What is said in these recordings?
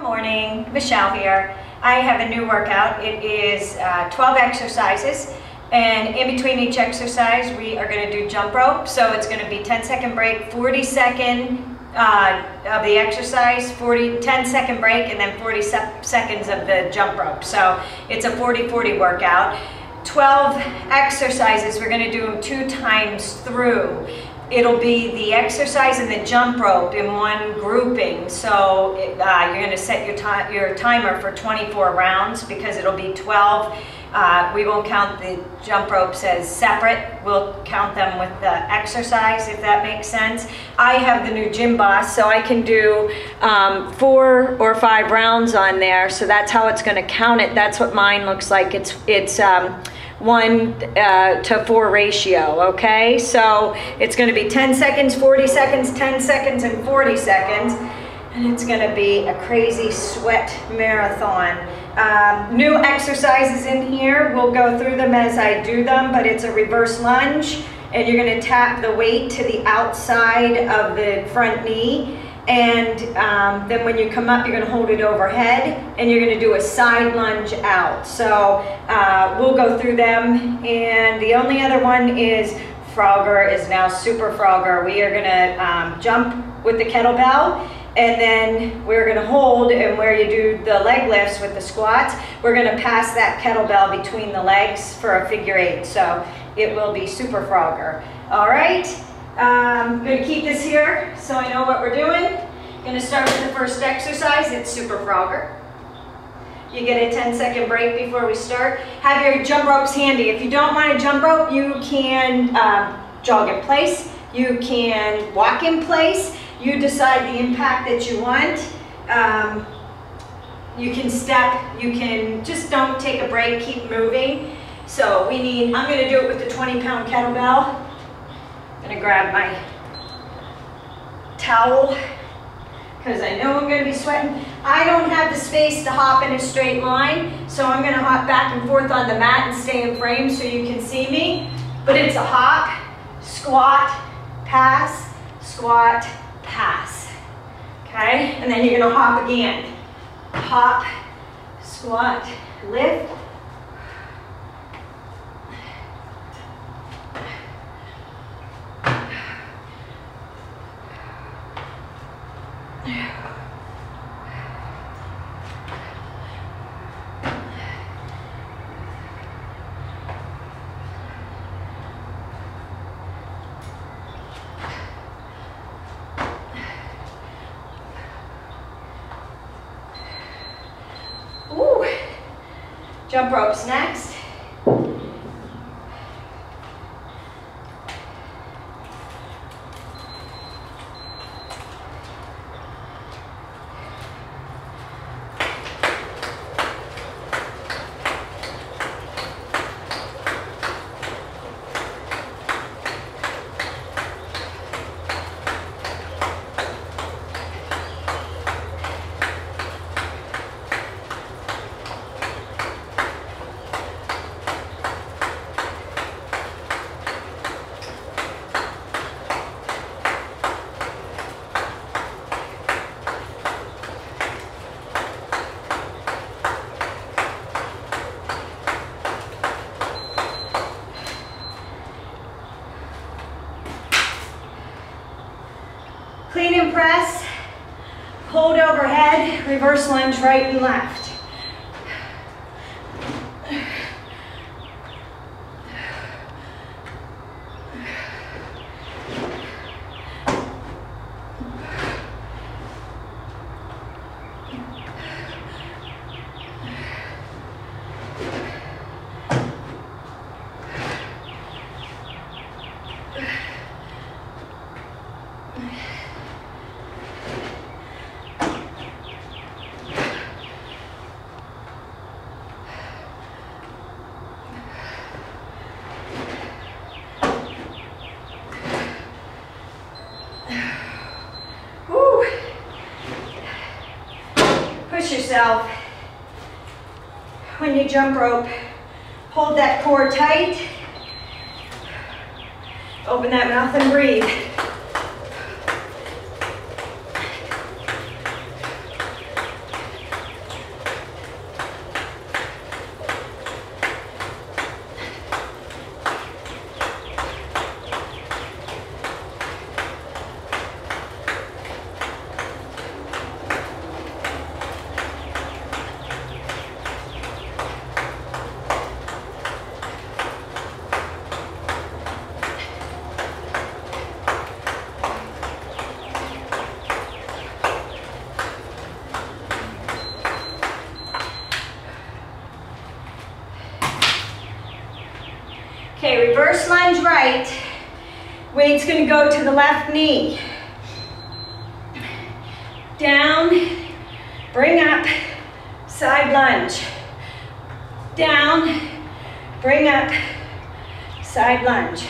morning, Michele here. I have a new workout. It is 12 exercises, and in between each exercise we are going to do jump rope. So it's going to be 10-second break, 40-second of the exercise, 10-second break, and then 40 seconds of the jump rope. So it's a 40-40 workout. 12 exercises. We're going to do them 2 times through. It'll be the exercise and the jump rope in one grouping. So you're going to set your timer for 24 rounds because it'll be 12. We won't count the jump ropes as separate. We'll count them with the exercise, if that makes sense. I have the new Gym Boss, so I can do 4 or 5 rounds on there. So that's how it's going to count it. That's what mine looks like. It's 1:4 ratio, okay? So it's going to be 10 seconds, 40 seconds, 10 seconds, and 40 seconds. And it's going to be a crazy sweat marathon. New exercises in here. We'll go through them as I do them, but it's a reverse lunge. And you're going to tap the weight to the outside of the front knee. And then when you come up, you're going to hold it overhead, and you're going to do a side lunge out. So we'll go through them. And the only other one is Frogger is now Super Frogger. We are going to jump with the kettlebell, and then we're going to hold, and where you do the leg lifts with the squats, we're going to pass that kettlebell between the legs for a figure 8. So it will be Super Frogger. All right. I'm going to keep this here so I know what we're doing. Going to start with the first exercise. It's Super Frogger. You get a 10-second break before we start. Have your jump ropes handy. If you don't want to jump rope, you can jog in place. You can walk in place. You decide the impact that you want. You can step. You can just don't take a break. Keep moving. So I'm going to do it with the 20-pound kettlebell. I'm going to grab my towel because I know I'm going to be sweating. I don't have the space to hop in a straight line, so I'm going to hop back and forth on the mat and stay in frame so you can see me. But it's a hop, squat, pass, squat, pass. Okay? And then you're going to hop again. Hop, squat, lift. Ooh. Jump ropes next. Clean and press, hold overhead, reverse lunge right and left. Push yourself. When you jump rope, hold that core tight. Open that mouth and breathe. Okay, reverse lunge right. Weight's gonna go to the left knee. Down, bring up, side lunge. Down, bring up, side lunge.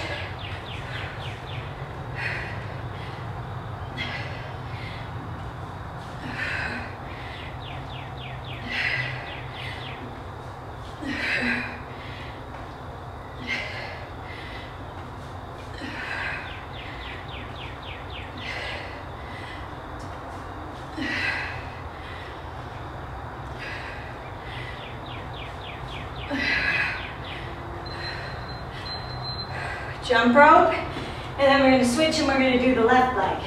Jump rope, and then we're going to switch and we're going to do the left leg.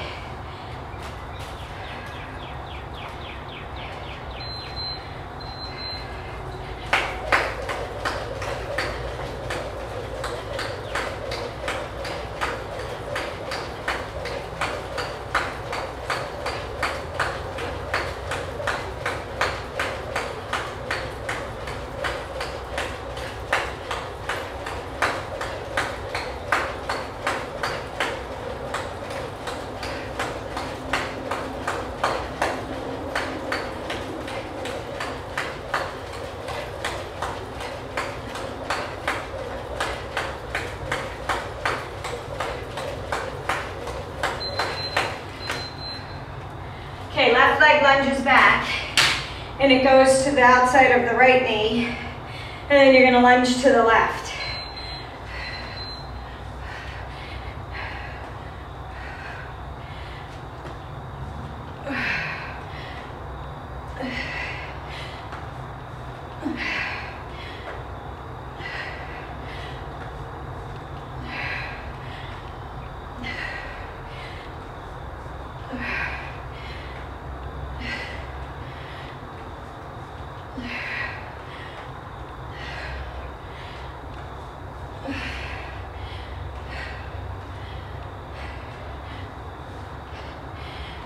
Okay, left leg lunges back, and it goes to the outside of the right knee, and then you're gonna lunge to the left.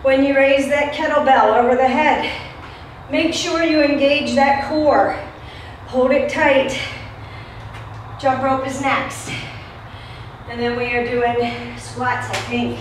When you raise that kettlebell over the head, make sure you engage that core. Hold it tight. Jump rope is next. And then we are doing squats, I think.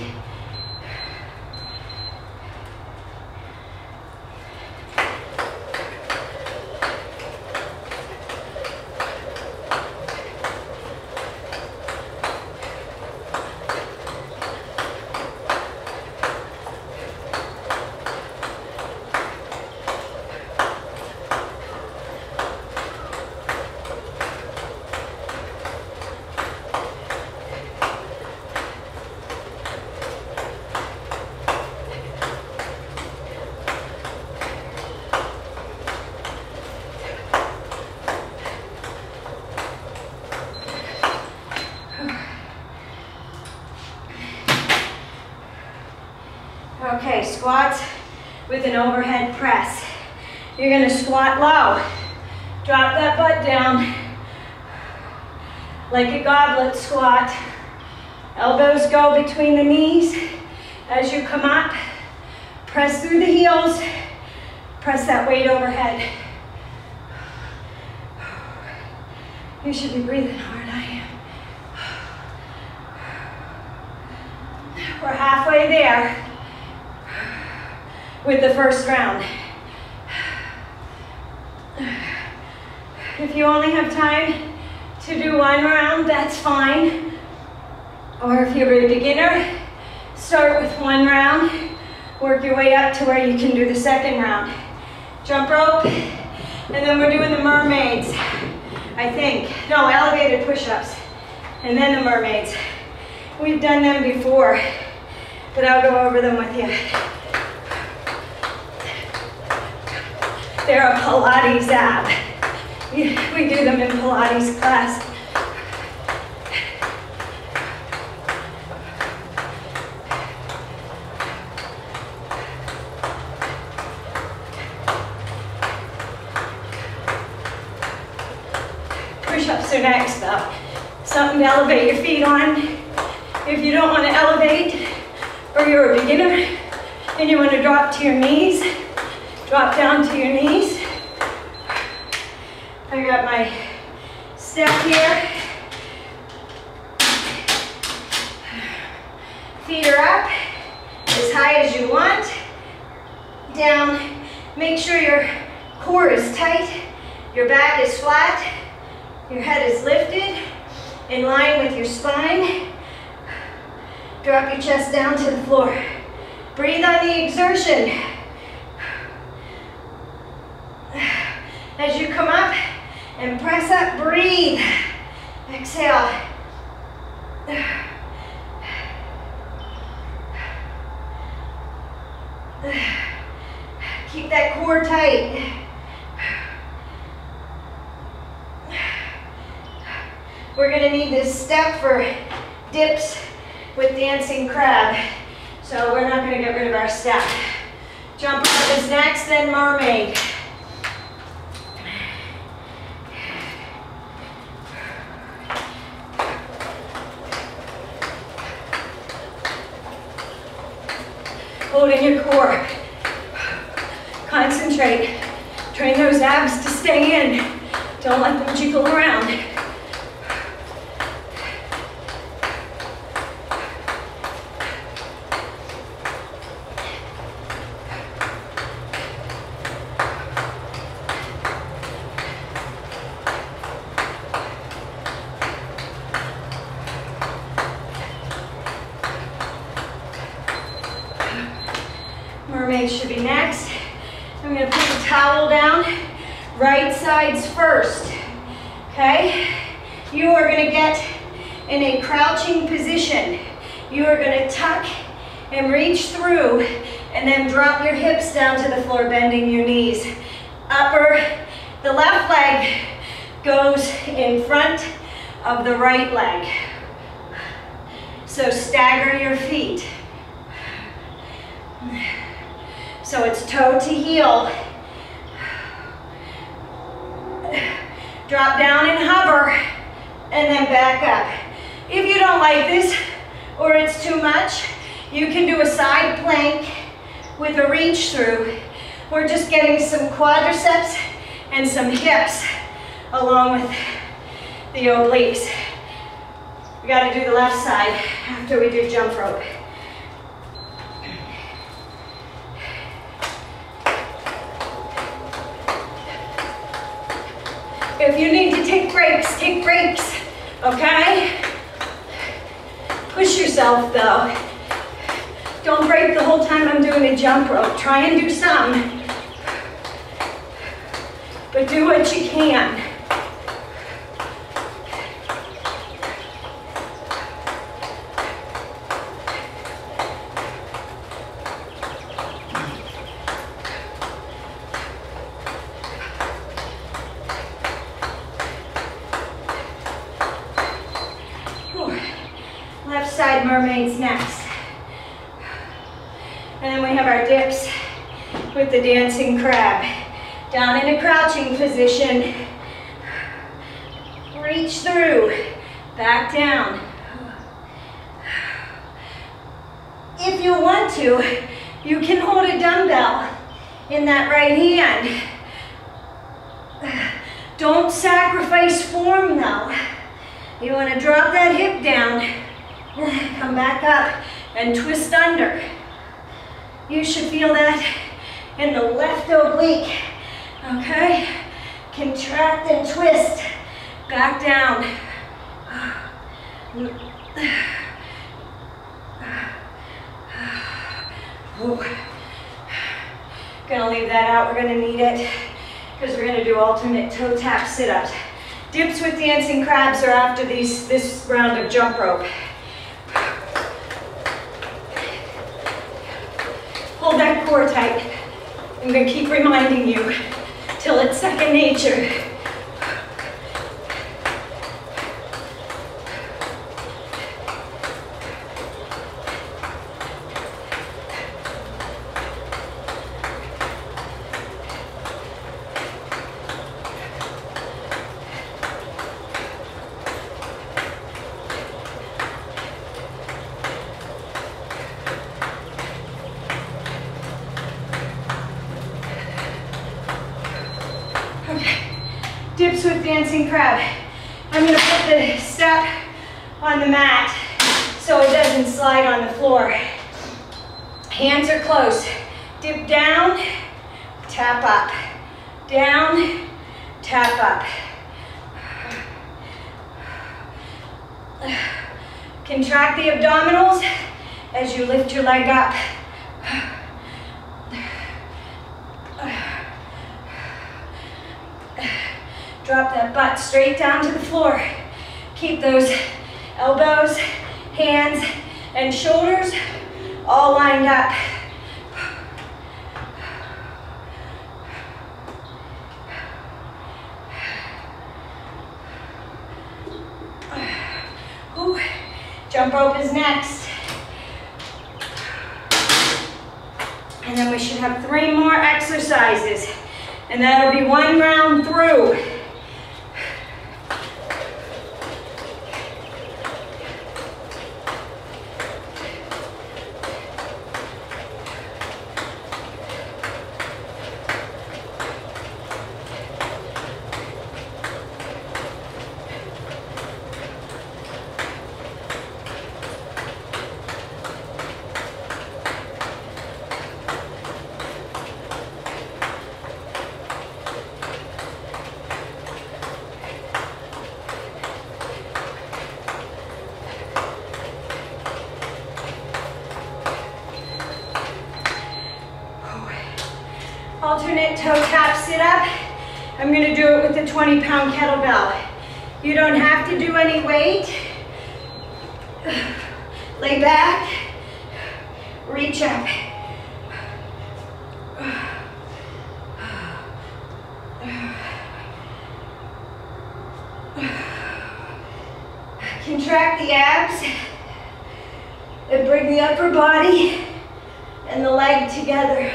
Okay, squats with an overhead press. You're gonna squat low. Drop that butt down like a goblet squat. Elbows go between the knees. As you come up, press through the heels. Press that weight overhead. You should be breathing hard, I am. We're halfway there with the first round. If you only have time to do one round, that's fine. Or if you're a beginner, start with one round, work your way up to where you can do the second round. Jump rope, and then we're doing the mermaids, I think. No, elevated push-ups, and then the mermaids. We've done them before, but I'll go over them with you. They're a Pilates ab. We do them in Pilates class. Push-ups are next though. Something to elevate your feet on. If you don't want to elevate, or you're a beginner, and you want to drop to your knees, drop down to your knees. I got my step here. Feet are up as high as you want. Down. Make sure your core is tight. Your back is flat. Your head is lifted. In line with your spine. Drop your chest down to the floor. Breathe on the exertion. As you come up and press up, breathe. Exhale. Keep that core tight. We're going to need this step for dips with dancing crab. So we're not going to get rid of our step. Jump up is next, then mermaid. Holding your core. Concentrate. Train those abs to stay in. Don't let them jiggle around. Mermaid should be next. I'm going to put the towel down, right sides first, okay? You are going to get in a crouching position. You are going to tuck and reach through and then drop your hips down to the floor, bending your knees. The left leg goes in front of the right leg. So stagger your feet. So it's toe to heel. Drop down and hover, and then back up. If you don't like this, or it's too much, you can do a side plank with a reach through. We're just getting some quadriceps and some hips along with the obliques. We got to do the left side after we do jump rope. If you need to take breaks, okay? Push yourself though. Don't break the whole time I'm doing a jump rope. Try and do some, but do what you can. Left side mermaids next. And then we have our dips with the dancing crab. Down in a crouching position. Reach through, back down. If you want to, you can hold a dumbbell in that right hand. Don't sacrifice form though. You want to drop that hip down. Come back up and twist under. You should feel that in the left oblique, okay? Contract and twist, back down. Gonna leave that out, we're gonna need it because we're gonna do alternate toe tap sit-ups. Dips with dancing crabs are after this round of jump rope. Hold that core tight. I'm going to keep reminding you till it's second nature. Dips with dancing crab. I'm going to put the step on the mat so it doesn't slide on the floor. Hands are close. Dip down, tap up. Down, tap up. Contract the abdominals as you lift your leg up. Drop that butt straight down to the floor. Keep those elbows, hands, and shoulders all lined up. Ooh. Jump rope is next. And then we should have 3 more exercises. And that'll be 1 round through. Alternate toe tap sit up. I'm going to do it with the 20-pound kettlebell. You don't have to do any weight. Lay back, reach up. Contract the abs and bring the upper body and the leg together.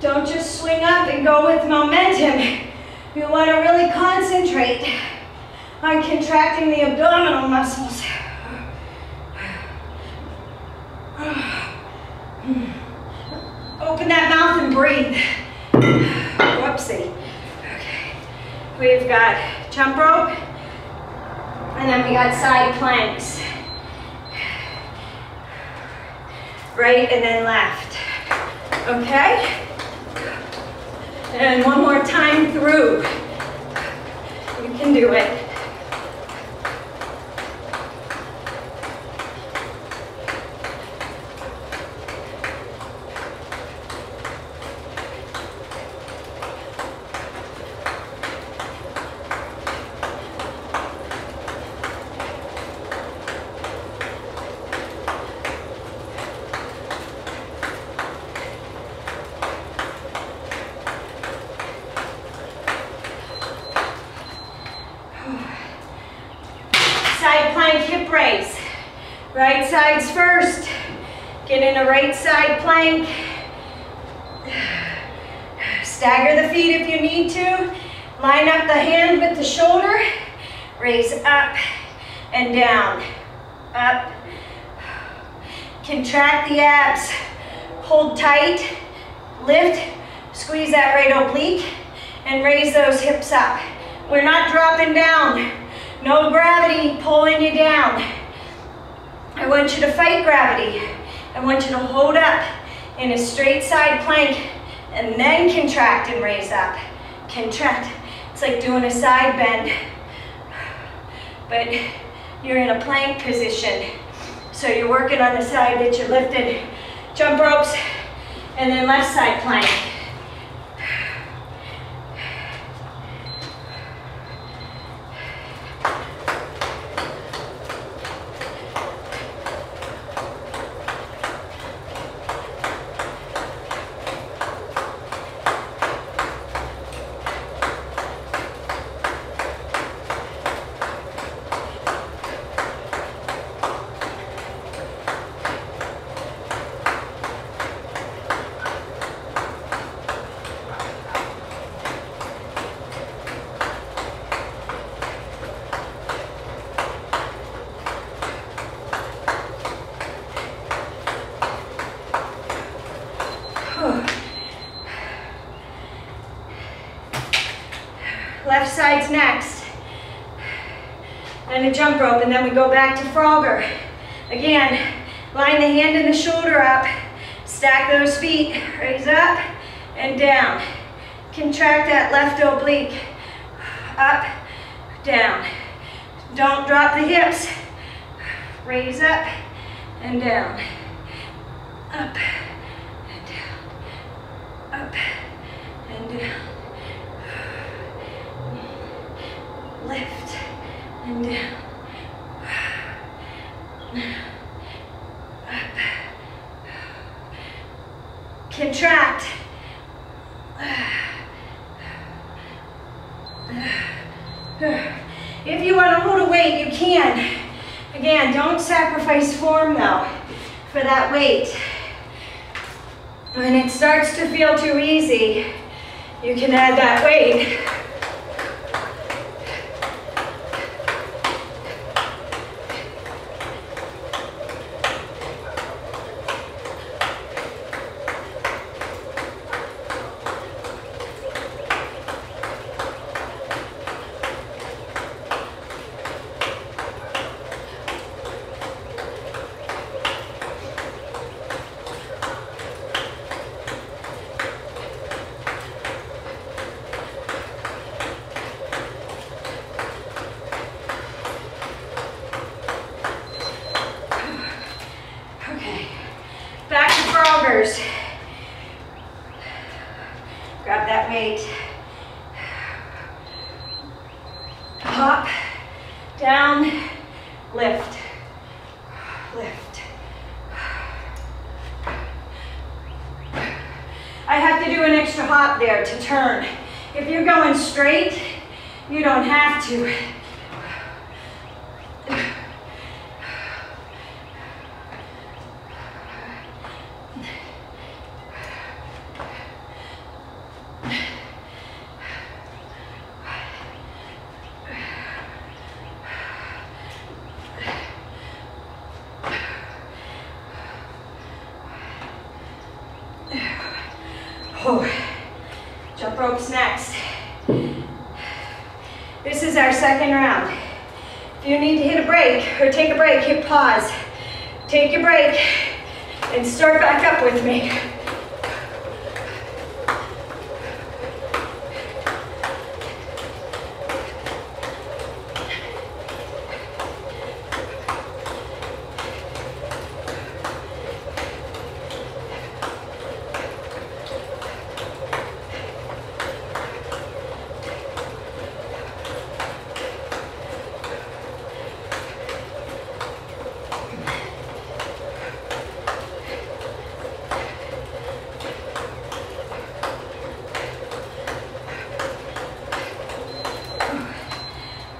Don't just swing up and go with momentum. You want to really concentrate on contracting the abdominal muscles. Open that mouth and breathe. Whoopsie. Okay. We've got jump rope, and then we got side planks. Right and then left. Okay? And one more time through. You can do it. Side plank hip raise. Right sides first. Get in a right side plank. Stagger the feet if you need to. Line up the hand with the shoulder. Raise up and down. Up. Contract the abs. Hold tight. Lift. Squeeze that right oblique. And raise those hips up. We're not dropping down. No gravity pulling you down. I want you to fight gravity. I want you to hold up in a straight side plank and then contract and raise up. Contract. It's like doing a side bend, but you're in a plank position. So you're working on the side that you lifted. Jump ropes and then left side plank. Left side's next. and a jump rope, and then we go back to Frogger. Again, line the hand and the shoulder up, stack those feet, raise up and down. Contract that left oblique, up, down. Don't drop the hips. Raise up and down, up and down, up and down. Lift and down, up, contract. If you want to hold a weight, you can. Again, don't sacrifice form though for that weight. When it starts to feel too easy, you can add that weight. Grab that weight. Hop, down, lift, lift. I have to do an extra hop there to turn. If you're going straight, you don't have to. Oh, jump ropes next. This is our second round. If you need to hit a break or take a break, hit pause. Take your break and start back up with me.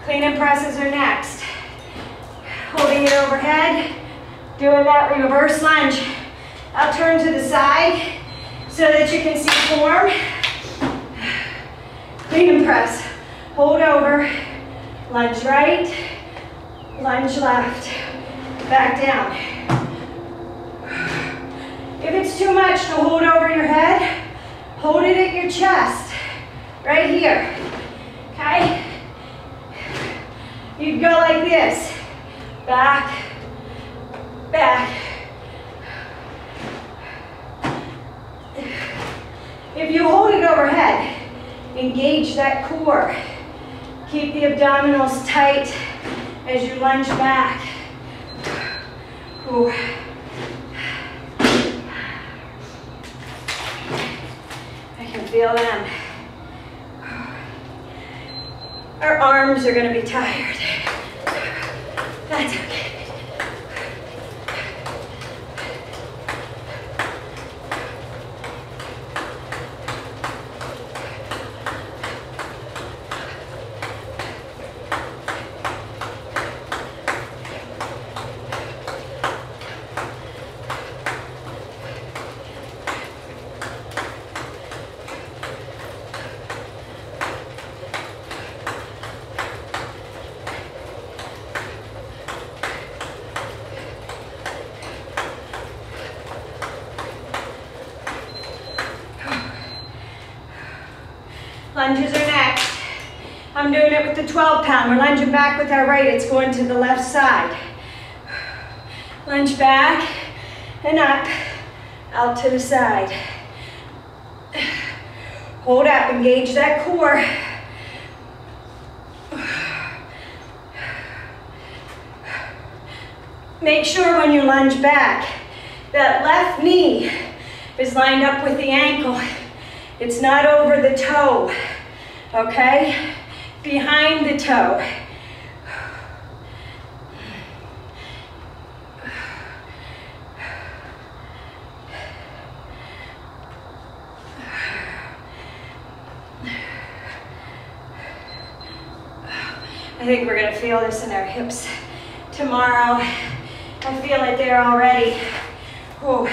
Clean and presses are next. Holding it overhead, doing that reverse lunge. I'll turn to the side so that you can see form. Clean and press. Hold over, lunge right, lunge left, back down. If it's too much to hold over your head, hold it at your chest, right here, okay? You'd go like this, back, back. If you hold it overhead, engage that core. Keep the abdominals tight as you lunge back. Ooh. I can feel them. Our arms are going to be tired. That's okay. Lunges are next. I'm doing it with the 12-pound. We're lunging back with our right. It's going to the left side. Lunge back and up, out to the side. Hold up, engage that core. Make sure when you lunge back, that left knee is lined up with the ankle. It's not over the toe, okay? Behind the toe. I think we're gonna feel this in our hips tomorrow. I feel it there already. Oh.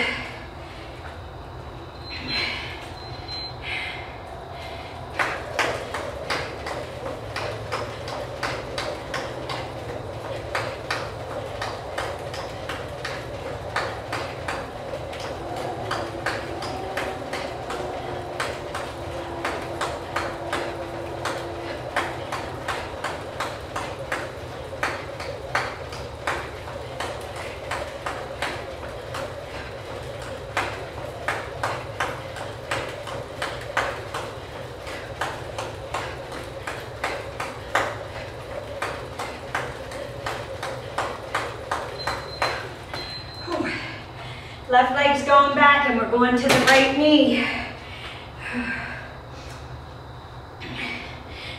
Left leg's going back and we're going to the right knee.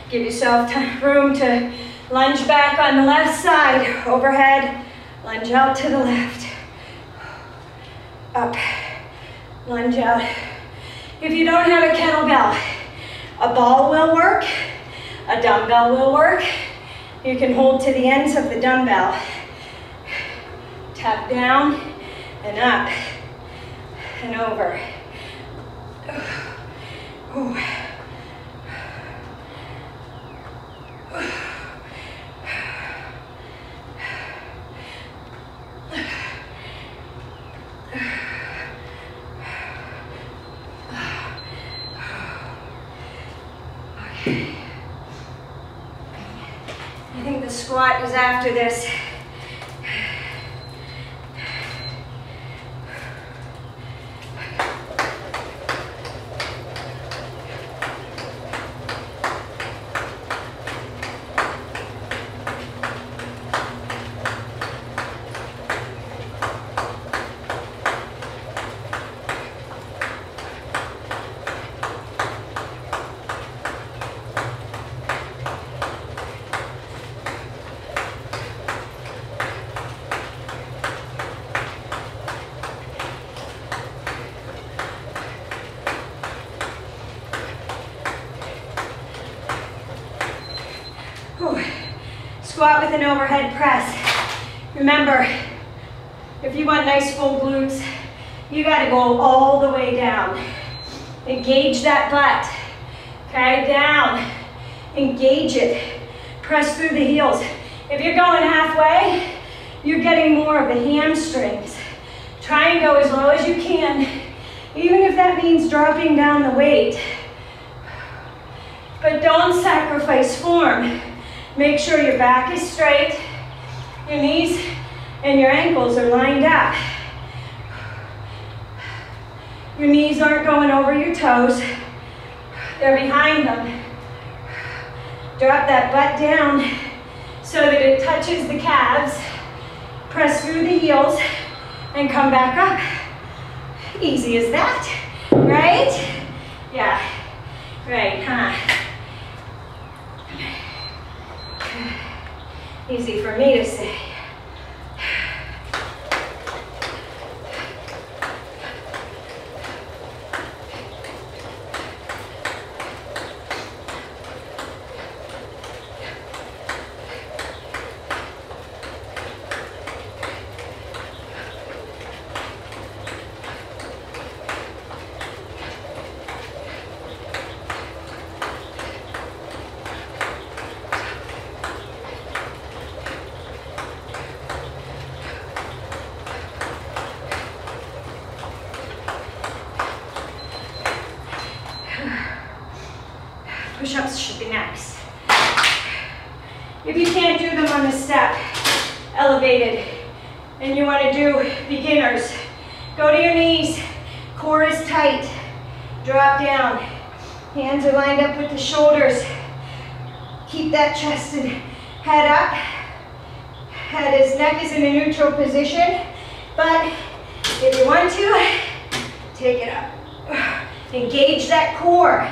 Give yourself room to lunge back on the left side. Overhead, lunge out to the left. Up, lunge out. If you don't have a kettlebell, a ball will work, a dumbbell will work. You can hold to the ends of the dumbbell. Tap down and up and over. Ooh. I think the squat is after this. Squat with an overhead press. Remember, if you want nice full glutes, you gotta go all the way down. Engage that butt, okay, down. Engage it, press through the heels. If you're going halfway, you're getting more of the hamstrings. Try and go as low as you can, even if that means dropping down the weight. But don't sacrifice form. Make sure your back is straight, your knees and your ankles are lined up. Your knees aren't going over your toes, they're behind them. Drop that butt down so that it touches the calves. Press through the heels and come back up. Easy as that, right? Yeah, right, huh? Easy for me to say. Push-ups should be next. If you can't do them on the step, elevated, and you want to do beginners, go to your knees, core is tight, drop down, hands are lined up with the shoulders, keep that chest and head up, neck is in a neutral position, but if you want to, take it up, engage that core,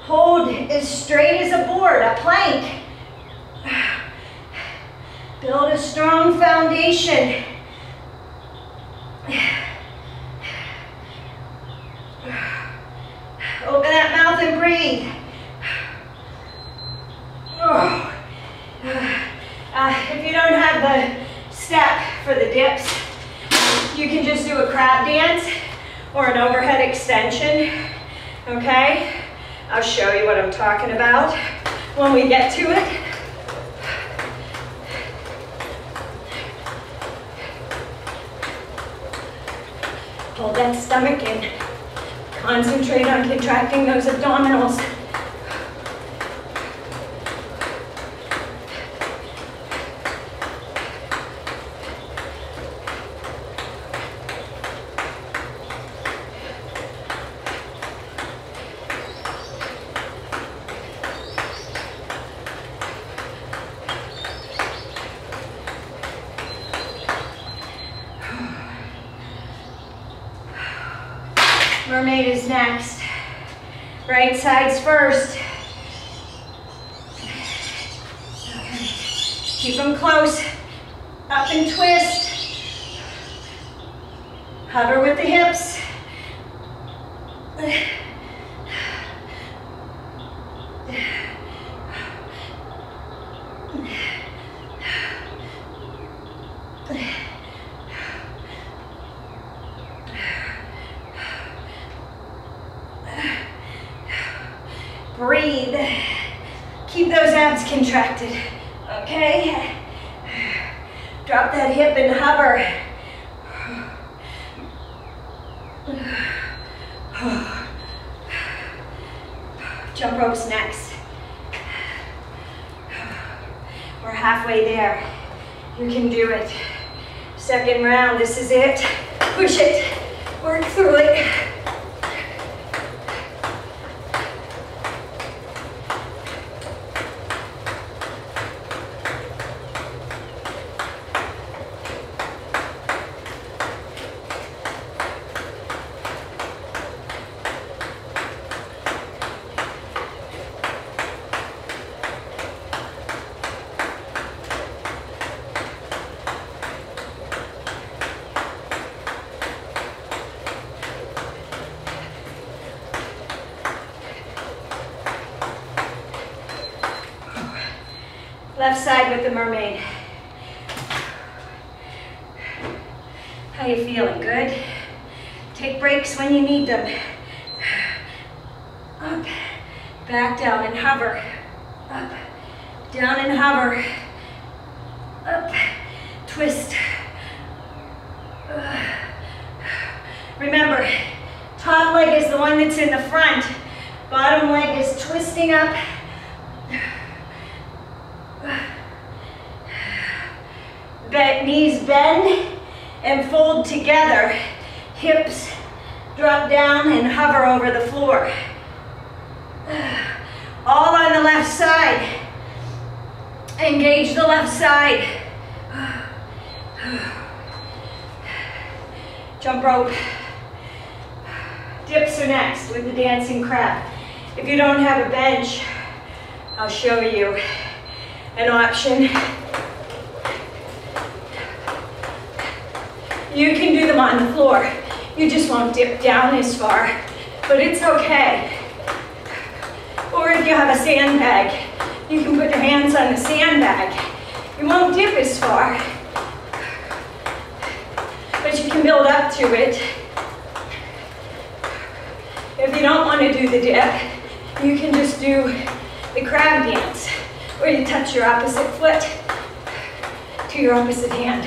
hold as straight as a board, a plank. Build a strong foundation. Open that mouth and breathe. If you don't have the step for the dips, you can just do a crab dance or an overhead extension, okay? I'll show you what I'm talking about when we get to it. Hold that stomach in. Concentrate on contracting those abdominals. Mermaid is next. Right side's first. Okay. Keep them close. Up and twist. Hover with the hips. Breathe. Keep those abs contracted, okay? Drop that hip and hover. Jump ropes next. We're halfway there. You can do it. Second round, this is it. Push it, work through it. Left side with the mermaid. How you feeling? Good? Take breaks when you need them. Up, back down and hover. Up, down and hover. Up, twist. Remember, top leg is the one that's in the front. Bottom leg is twisting up. Knees bend and fold together. Hips drop down and hover over the floor. All on the left side. Engage the left side. Jump rope. Dips are next with the dancing crab. If you don't have a bench, I'll show you an option. You can do them on the floor. You just won't dip down as far, but it's okay. Or if you have a sandbag, you can put your hands on the sandbag. You won't dip as far, but you can build up to it. If you don't want to do the dip, you can just do the crab dance, where you touch your opposite foot to your opposite hand.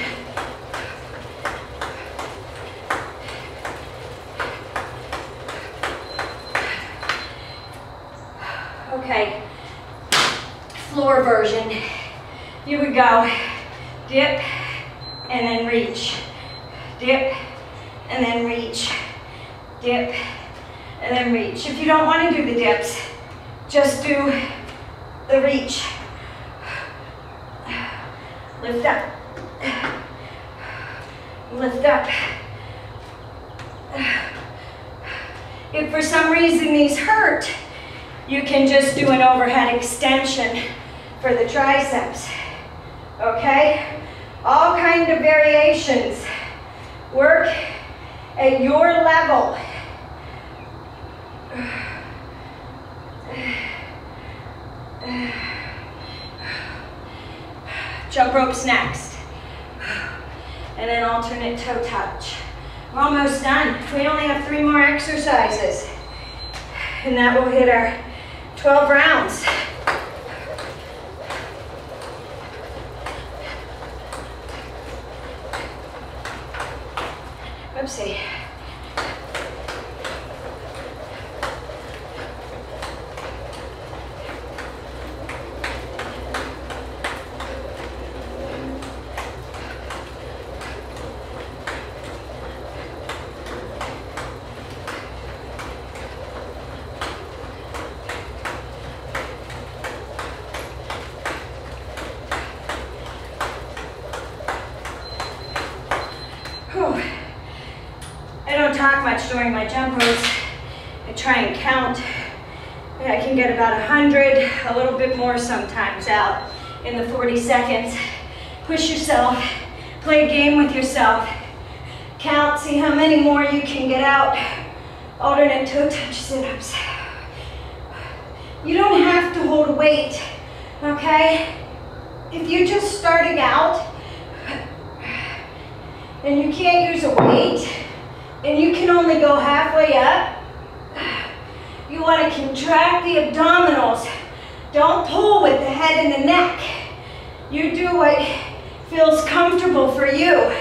Okay, floor version, you would go dip and then reach, dip and then reach, dip and then reach. If you don't want to do the dips, just do the reach. Lift up, lift up. If for some reason these hurt, you can just do an overhead extension for the triceps, okay? All kind of variations. Work at your level. Jump ropes next. And then alternate toe touch. We're almost done. We only have 3 more exercises. And that will hit our 12 rounds. Oopsie. I don't talk much during my jump ropes. I try and count. I can get about 100, a little bit more sometimes out in the 40 seconds. Push yourself, play a game with yourself. Count, see how many more you can get out. Alternate toe touch sit-ups. You don't have to hold weight, okay? If you're just starting out and you can't use a weight, and you can only go halfway up, you want to contract the abdominals. Don't pull with the head and the neck. You do what feels comfortable for you.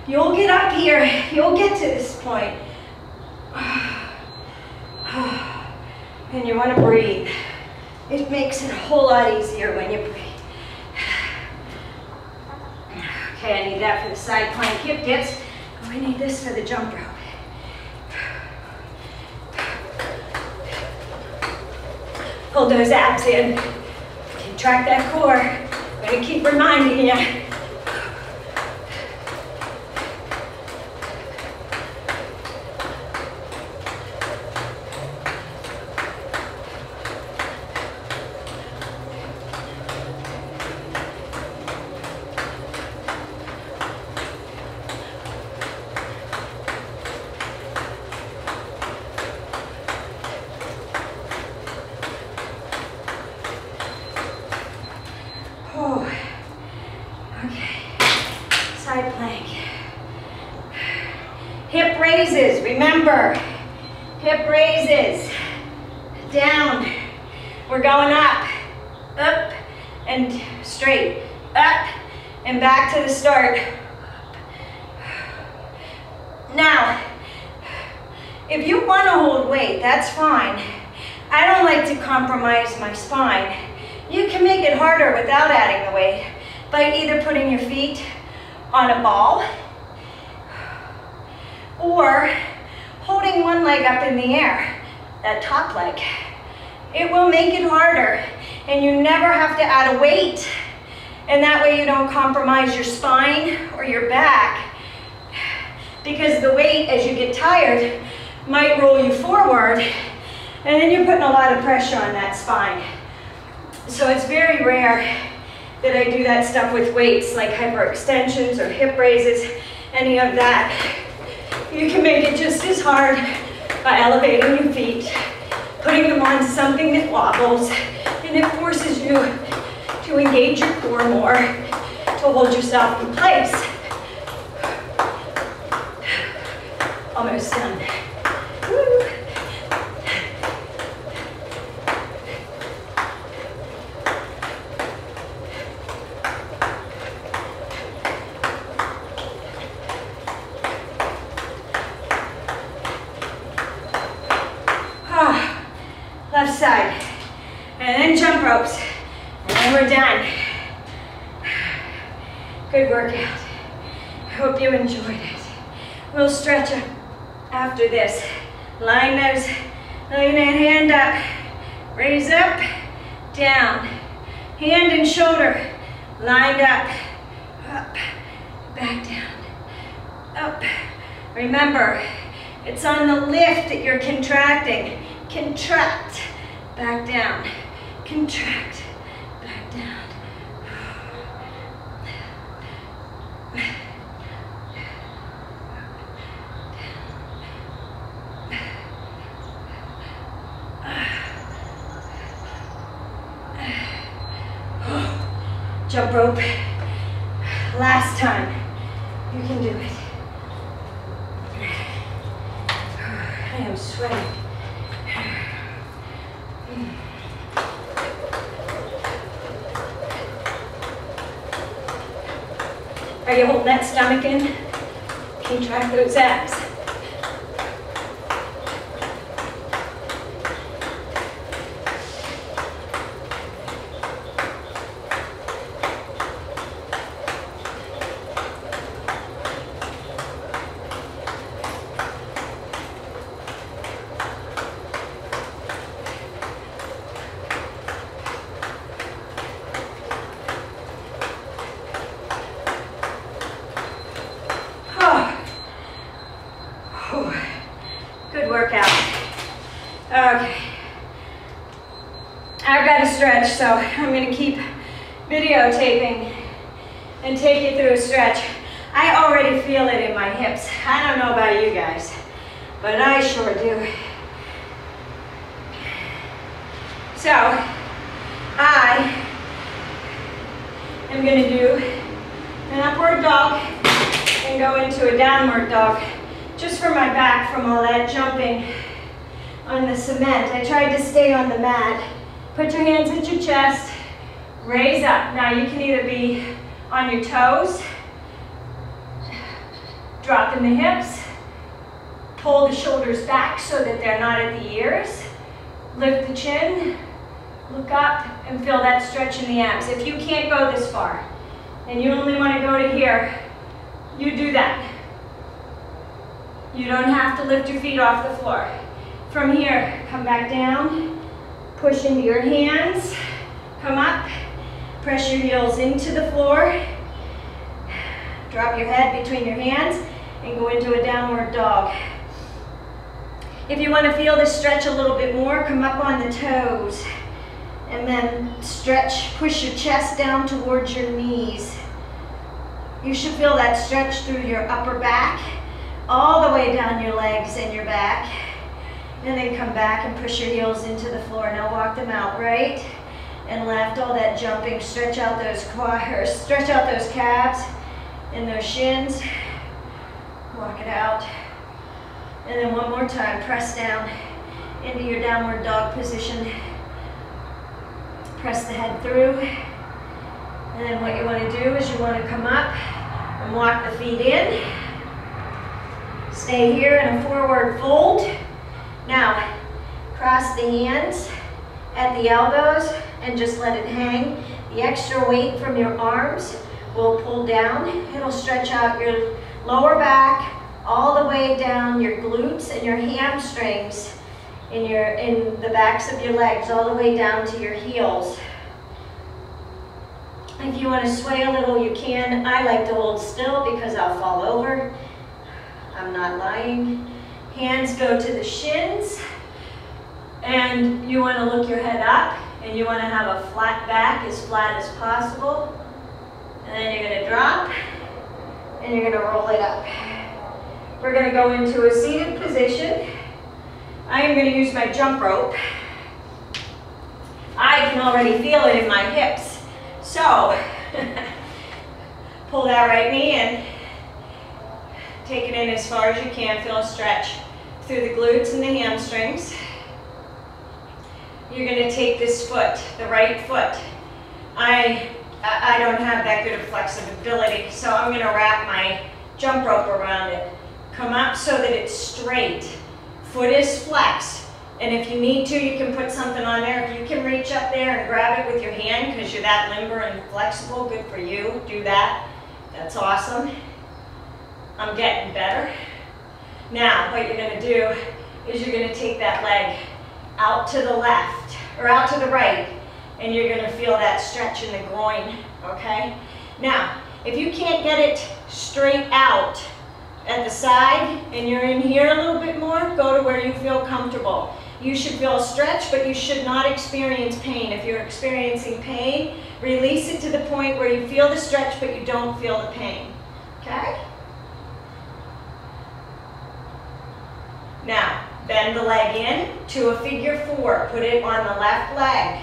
You'll get up here. You'll get to this point. And you want to breathe. It makes it a whole lot easier when you breathe. Okay, I need that for the side plank hip dips. Oh, I need this for the jump rope. Hold those abs in. Contract that core. I'm going to keep reminding you. Side plank. Hip raises, remember. Hip raises. Down. We're going up. Up and straight. Up and back to the start. Now, if you want to hold weight, that's fine. I don't like to compromise my spine. You can make it harder without adding the weight by either putting your feet on a ball or holding one leg up in the air, that top leg. It will make it harder, and you never have to add a weight, and that way you don't compromise your spine or your back, because the weight, as you get tired, might roll you forward, and then you're putting a lot of pressure on that spine. So it's very rare that I do that stuff with weights, like hyperextensions or hip raises, any of that. You can make it just as hard by elevating your feet, putting them on something that wobbles, and it forces you to engage your core more, to hold yourself in place. Almost done. Woo. Left side, and then jump ropes, and And we're done. Good workout. I hope you enjoyed it. We'll stretch up after this. Line that hand up. Raise up, down. Hand and shoulder lined up. Up, back down. Up. Remember, it's on the lift that you're contracting. Contract, back down. Contract, back down. Jump rope. Last time. You can do it. I am sweating. Are you holding that stomach in? Contract those abs. Good workout. Okay. I've got to stretch, so I'm going to keep videotaping and take you through a stretch. I already feel it in my hips. I don't know about you guys, but I sure do. So, I am going to do an upward dog and go into a downward dog. Just for my back from all that jumping on the cement. I tried to stay on the mat. Put your hands at your chest, raise up. Now you can either be on your toes, dropping the hips, pull the shoulders back so that they're not at the ears, lift the chin, look up and feel that stretch in the abs. If you can't go this far and you only want to go to here, you do that. You don't have to lift your feet off the floor. From here, come back down, push into your hands, come up, press your heels into the floor, drop your head between your hands, and go into a downward dog. If you want to feel this stretch a little bit more, come up on the toes, and then stretch, push your chest down towards your knees. You should feel that stretch through your upper back, all the way down your legs and your back, and then come back and push your heels into the floor. Now walk them out, right and left, all that jumping. Stretch out those stretch out those calves and those shins. Walk it out, and then one more time, press down into your downward dog position. Press the head through, and then what you want to do is you want to come up and walk the feet in. Stay here in a forward fold. Now, cross the hands at the elbows and just let it hang. The extra weight from your arms will pull down. It'll stretch out your lower back all the way down your glutes and your hamstrings in the backs of your legs, all the way down to your heels. If you want to sway a little, you can. I like to hold still because I'll fall over. I'm not lying. Hands go to the shins, and you want to look your head up, and you want to have a flat back, as flat as possible. And then you're going to drop, and you're going to roll it up. We're going to go into a seated position. I am going to use my jump rope. I can already feel it in my hips. So, pull that right knee in. Take it in as far as you can. Feel a stretch through the glutes and the hamstrings. You're going to take this foot, the right foot. I don't have that good of flexibility, so I'm going to wrap my jump rope around it. Come up so that it's straight. Foot is flexed, and if you need to, you can put something on there. If you can reach up up there and grab it with your hand because you're that limber and flexible. Good for you. Do that. That's awesome. I'm getting better. Now, what you're going to do is you're going to take that leg out to the left, or out to the right, and you're going to feel that stretch in the groin, okay? Now, if you can't get it straight out at the side, and you're in here a little bit more, go to where you feel comfortable. You should feel a stretch, but you should not experience pain. If you're experiencing pain, release it to the point where you feel the stretch, but you don't feel the pain, okay? Now, bend the leg in to a figure 4. Put it on the left leg.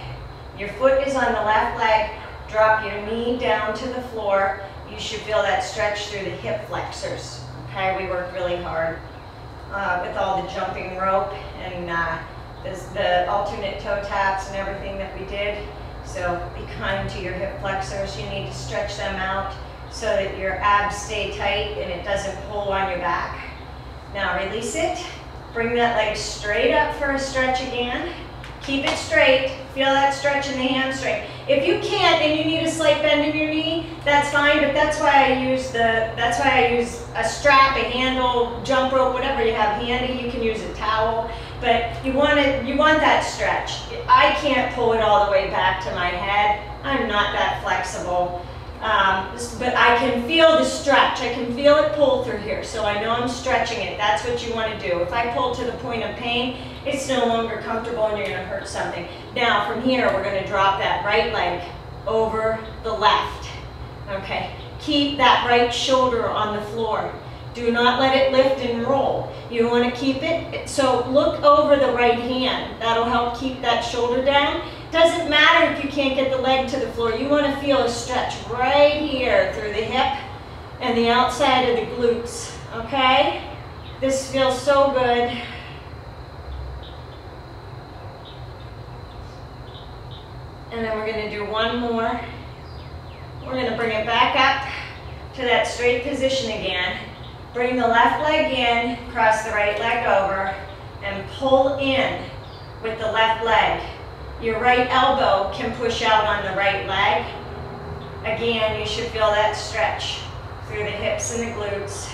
Your foot is on the left leg. Drop your knee down to the floor. You should feel that stretch through the hip flexors. Okay, we worked really hard with all the jumping rope and the alternate toe taps and everything that we did. So be kind to your hip flexors. You need to stretch them out so that your abs stay tight and it doesn't pull on your back. Now release it. Bring that leg straight up for a stretch again. Keep it straight. Feel that stretch in the hamstring. If you can't and you need a slight bend in your knee, that's fine, but that's why I use a strap, a handle, jump rope, whatever you have handy. You can use a towel, but you want that stretch. I can't pull it all the way back to my head. I'm not that flexible. But I can feel the stretch. I can feel it pull through here, so I know I'm stretching it. That's what you want to do. If I pull to the point of pain, it's no longer comfortable and you're going to hurt something. Now from here, we're going to drop that right leg over the left. Okay, keep that right shoulder on the floor. Do not let it lift and roll. You want to keep it, so look over the right hand. That'll help keep that shoulder down. Doesn't matter if you can't get the leg to the floor. You want to feel a stretch right here through the hip and the outside of the glutes, okay? This feels so good. And then we're going to do one more. We're going to bring it back up to that straight position again. Bring the left leg in, cross the right leg over, and pull in with the left leg. Your right elbow can push out on the right leg. Again, you should feel that stretch through the hips and the glutes.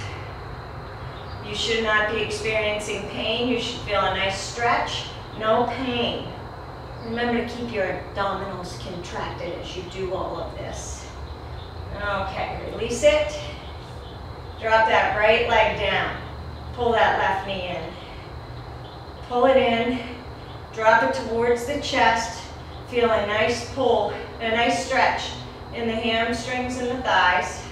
You should not be experiencing pain. You should feel a nice stretch, no pain. Remember to keep your abdominals contracted as you do all of this. Okay, release it. Drop that right leg down. Pull that left knee in. Pull it in. Drop it towards the chest. Feel a nice pull, a nice stretch in the hamstrings and the thighs.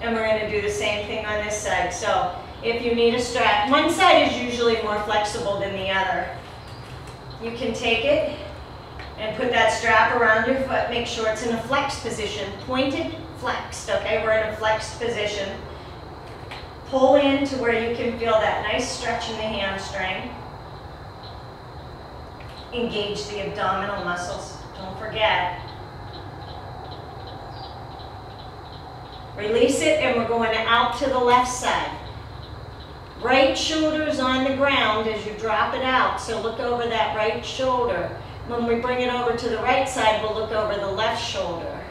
And we're going to do the same thing on this side. So if you need a strap, one side is usually more flexible than the other. You can take it and put that strap around your foot. Make sure it's in a flexed position, pointed, flexed. Okay, we're in a flexed position. Pull in to where you can feel that nice stretch in the hamstring. Engage the abdominal muscles. Don't forget. Release it, and we're going out to the left side. Right shoulder's on the ground as you drop it out, so look over that right shoulder. When we bring it over to the right side, we'll look over the left shoulder.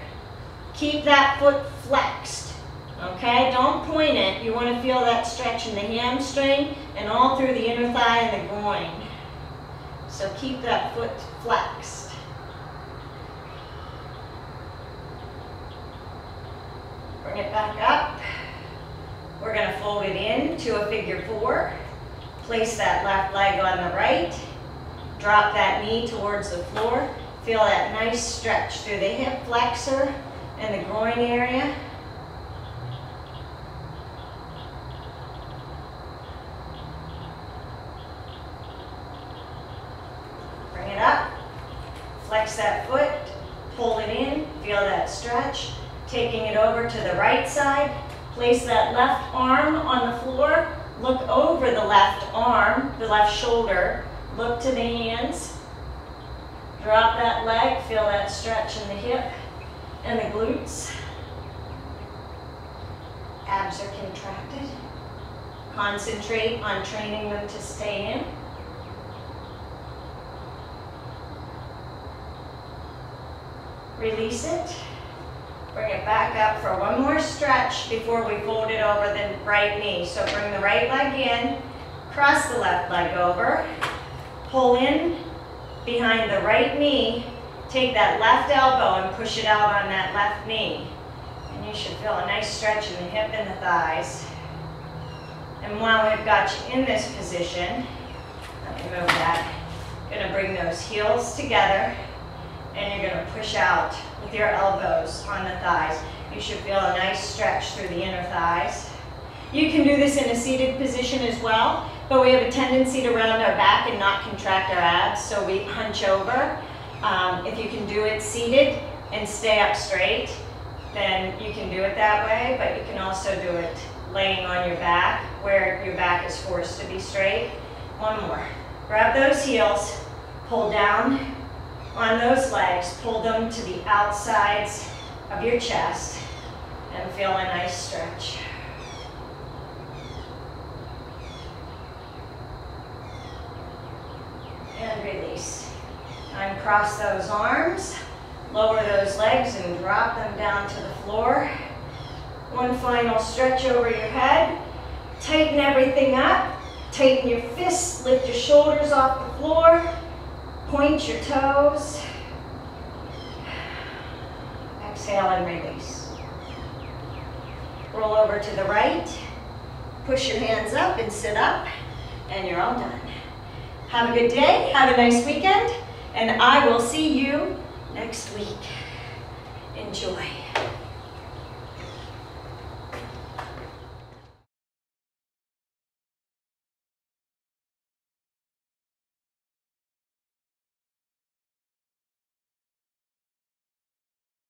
Keep that foot flexed, okay? Don't point it. You want to feel that stretch in the hamstring and all through the inner thigh and the groin. So keep that foot flexed. Bring it back up. We're going to fold it in to a figure 4. Place that left leg on the right. Drop that knee towards the floor. Feel that nice stretch through the hip flexor and the groin area. Bring it up. Flex that foot. Pull it in. Feel that stretch. Taking it over to the right side. Place that left arm on the floor. Look over the left arm, the left shoulder. Look to the hands. Drop that leg. Feel that stretch in the hip and the glutes. Abs are contracted. Concentrate on training them to stay in. Release it. Bring it back up for one more stretch before we fold it over the right knee. So bring the right leg in, cross the left leg over, pull in behind the right knee, take that left elbow and push it out on that left knee. And you should feel a nice stretch in the hip and the thighs. And while we've got you in this position, let me move that. You're going to bring those heels together and you're going to push out with your elbows on the thighs. You should feel a nice stretch through the inner thighs. You can do this in a seated position as well, but we have a tendency to round our back and not contract our abs, so we hunch over. If you can do it seated and stay up straight, then you can do it that way, but you can also do it laying on your back where your back is forced to be straight. One more. Grab those heels, pull down on those legs, pull them to the outsides of your chest, and feel a nice stretch. And release. Uncross those arms, lower those legs and drop them down to the floor. One final stretch over your head. Tighten everything up. Tighten your fists, lift your shoulders off the floor. Point your toes. Exhale and release. Roll over to the right. Push your hands up and sit up. And you're all done. Have a good day. Have a nice weekend. And I will see you next week. Enjoy.